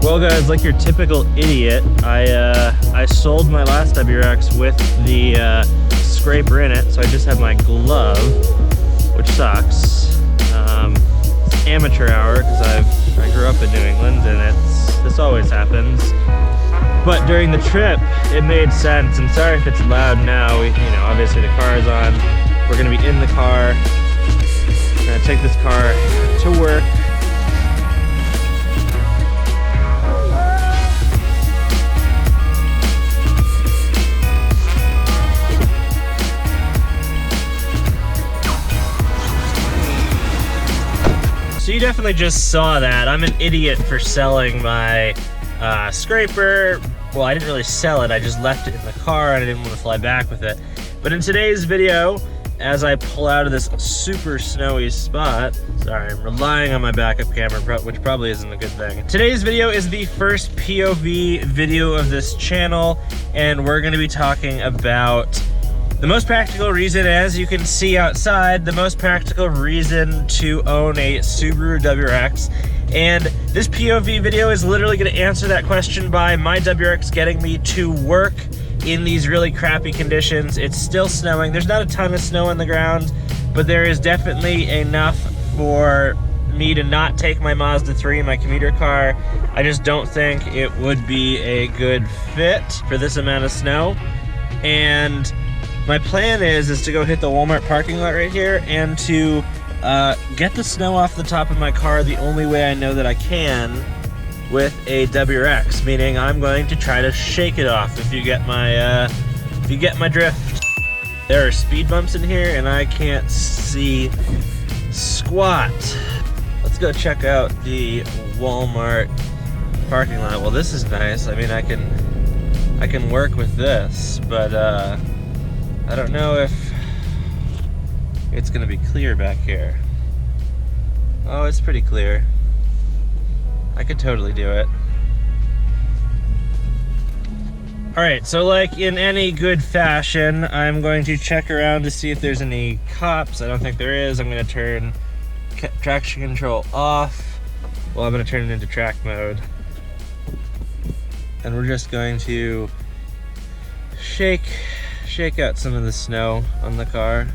Well guys, like your typical idiot, I sold my last WRX with the scraper in it, so I just have my glove, which sucks. It's amateur hour because I grew up in New England and this always happens. But during the trip, it made sense. And sorry if it's loud now. Obviously the car is on. We're gonna be in the car. I'm gonna take this car to work. So you definitely just saw that. I'm an idiot for selling my scraper. Well, I didn't really sell it, I just left it in the car and I didn't want to fly back with it. But in today's video, as I pull out of this super snowy spot, sorry, I'm relying on my backup camera, which probably isn't a good thing. Today's video is the first POV video of this channel, and we're gonna be talking about the most practical reason, as you can see outside, the most practical reason to own a Subaru WRX. And this POV video is literally gonna answer that question by my WRX getting me to work in these really crappy conditions. It's still snowing. There's not a ton of snow on the ground, but there is definitely enough for me to not take my Mazda 3, my commuter car. I just don't think it would be a good fit for this amount of snow. And my plan is to go hit the Walmart parking lot right here and to get the snow off the top of my car the only way I know that I can with a WRX, meaning I'm going to try to shake it off, if you get my drift. There are speed bumps in here and I can't see squat. Let's go check out the Walmart parking lot. Well, this is nice. I mean, I can work with this, but I don't know if it's gonna be clear back here. Oh, it's pretty clear. I could totally do it. All right, so like in any good fashion, I'm going to check around to see if there's any cops. I don't think there is. I'm gonna turn traction control off. Well, I'm gonna turn it into track mode. And we're just going to shake out some of the snow on the car.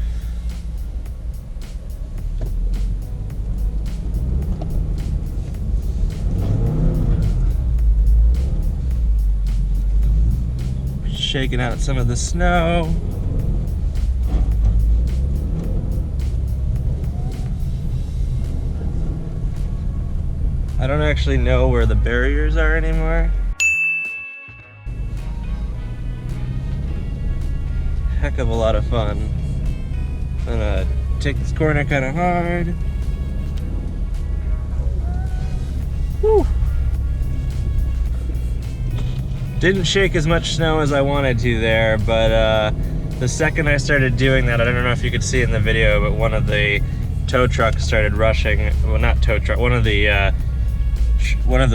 Shaking out some of the snow. I don't actually know where the barriers are anymore. Heck of a lot of fun. I'm gonna take this corner kind of hard. Woo! Didn't shake as much snow as I wanted to there, but the second I started doing that, I don't know if you could see in the video, but one of the tow trucks started rushing. Well, not tow truck. One of the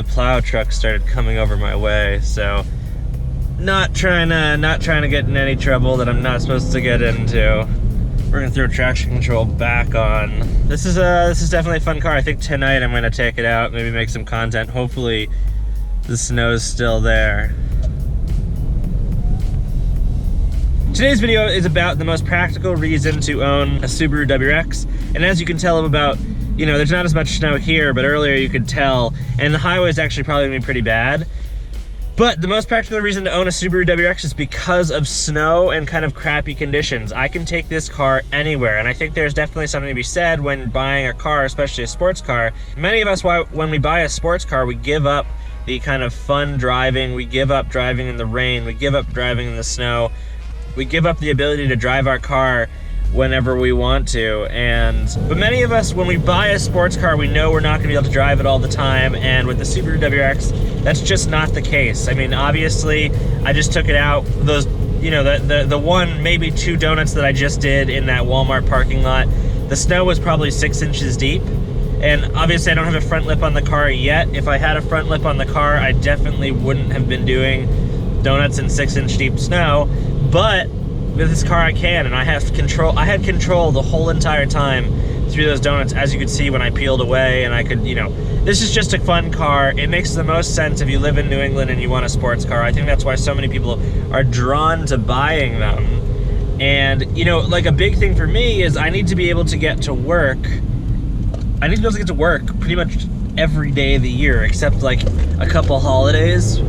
plow trucks started coming over my way. So not trying to get in any trouble that I'm not supposed to get into. We're gonna throw traction control back on. This is definitely a fun car. I think tonight I'm gonna take it out, maybe make some content. Hopefully the snow's still there. Today's video is about the most practical reason to own a Subaru WRX. And as you can tell about, there's not as much snow here, but earlier you could tell, and the highway is actually probably gonna be pretty bad. But the most practical reason to own a Subaru WRX is because of snow and kind of crappy conditions. I can take this car anywhere, and I think there's definitely something to be said when buying a car, especially a sports car. Many of us, when we buy a sports car, we give up the kind of fun driving, we give up driving in the rain, we give up driving in the snow, we give up the ability to drive our car whenever we want to. But many of us, when we buy a sports car, we know we're not going to be able to drive it all the time, and with the Subaru WRX, that's just not the case. I mean, obviously, I just took it out, those, you know, the one, maybe 2 donuts that I just did in that Walmart parking lot, the snow was probably 6 inches deep, and obviously I don't have a front lip on the car yet. If I had a front lip on the car, I definitely wouldn't have been doing donuts in 6-inch deep snow, but with this car I can, and I have control. I had control the whole entire time through those donuts, as you could see when I peeled away, and I could, you know, this is just a fun car. It makes the most sense if you live in New England and you want a sports car. I think that's why so many people are drawn to buying them. And, you know, like a big thing for me is I need to be able to get to work. I need to be able to get to work pretty much every day of the year, except like a couple holidays.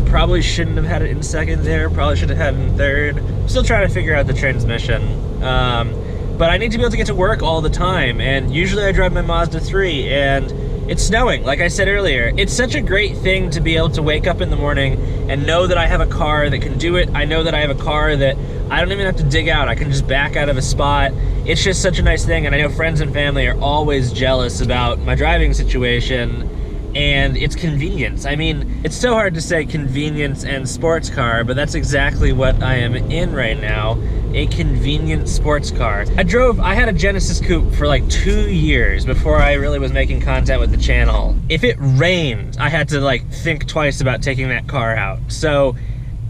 Probably shouldn't have had it in second there, probably should have had it in third. Still trying to figure out the transmission. But I need to be able to get to work all the time, and usually I drive my Mazda 3, and it's snowing, like I said earlier. It's such a great thing to be able to wake up in the morning and know that I have a car that can do it. I know that I have a car that I don't even have to dig out. I can just back out of a spot. It's just such a nice thing, and I know friends and family are always jealous about my driving situation and its convenience. I mean, it's so hard to say convenience and sports car, but that's exactly what I am in right now, a convenient sports car. I had a Genesis Coupe for like 2 years before I really was making content with the channel. If it rained, I had to like think twice about taking that car out. So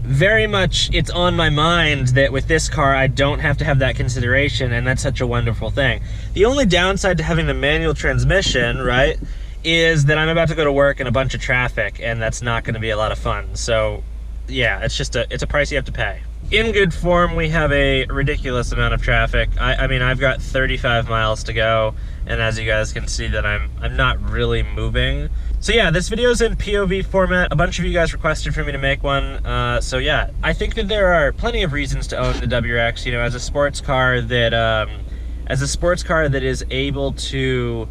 very much it's on my mind that with this car, I don't have to have that consideration, and that's such a wonderful thing. The only downside to having the manual transmission, right, is that I'm about to go to work in a bunch of traffic, and that's not going to be a lot of fun. So yeah, it's a price you have to pay. In good form, we have a ridiculous amount of traffic. I mean, I've got 35 miles to go, and as you guys can see that I'm not really moving. So yeah, this video is in POV format. A bunch of you guys requested for me to make one. So yeah, I think that there are plenty of reasons to own the WRX, you know, as a sports car that is able to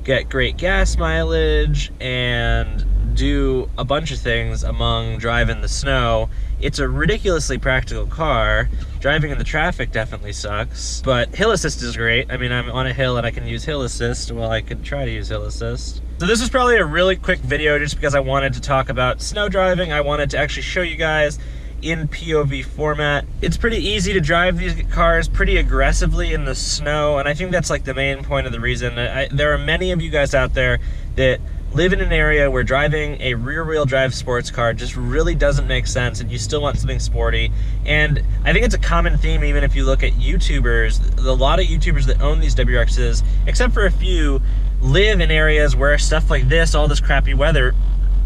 get great gas mileage and do a bunch of things among driving the snow. It's a ridiculously practical car. Driving in the traffic definitely sucks, but hill assist is great. I mean, I'm on a hill and I can use hill assist. Well, I could try to use hill assist. So this is probably a really quick video just because I wanted to talk about snow driving. I wanted to actually show you guys in POV format. It's pretty easy to drive these cars pretty aggressively in the snow, and I think that's like the main point of the reason. There are many of you guys out there that live in an area where driving a rear-wheel drive sports car just really doesn't make sense, and you still want something sporty. And I think it's a common theme even if you look at YouTubers. A lot of YouTubers that own these WRXs, except for a few, live in areas where stuff like this, all this crappy weather,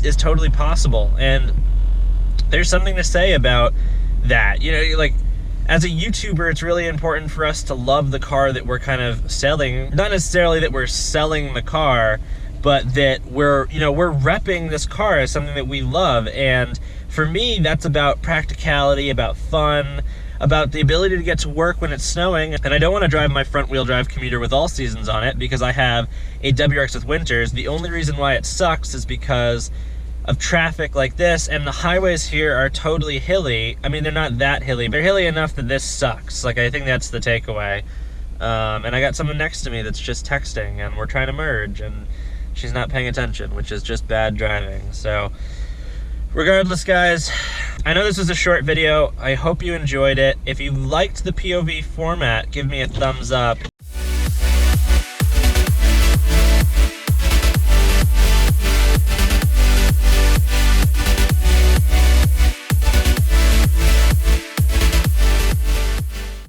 is totally possible. And there's something to say about that. You know, like, as a YouTuber, it's really important for us to love the car that we're kind of selling. Not necessarily that we're selling the car, but that we're repping this car as something that we love. And for me, that's about practicality, about fun, about the ability to get to work when it's snowing. And I don't want to drive my front-wheel drive commuter with all seasons on it because I have a WRX with winters. The only reason why it sucks is because of traffic like this, and the highways here are totally hilly. I mean, they're not that hilly. They're hilly enough that this sucks. Like, I think that's the takeaway. And I got someone next to me that's just texting, and we're trying to merge, and she's not paying attention, which is just bad driving. So regardless, guys, I know this was a short video. I hope you enjoyed it. If you liked the POV format, give me a thumbs up.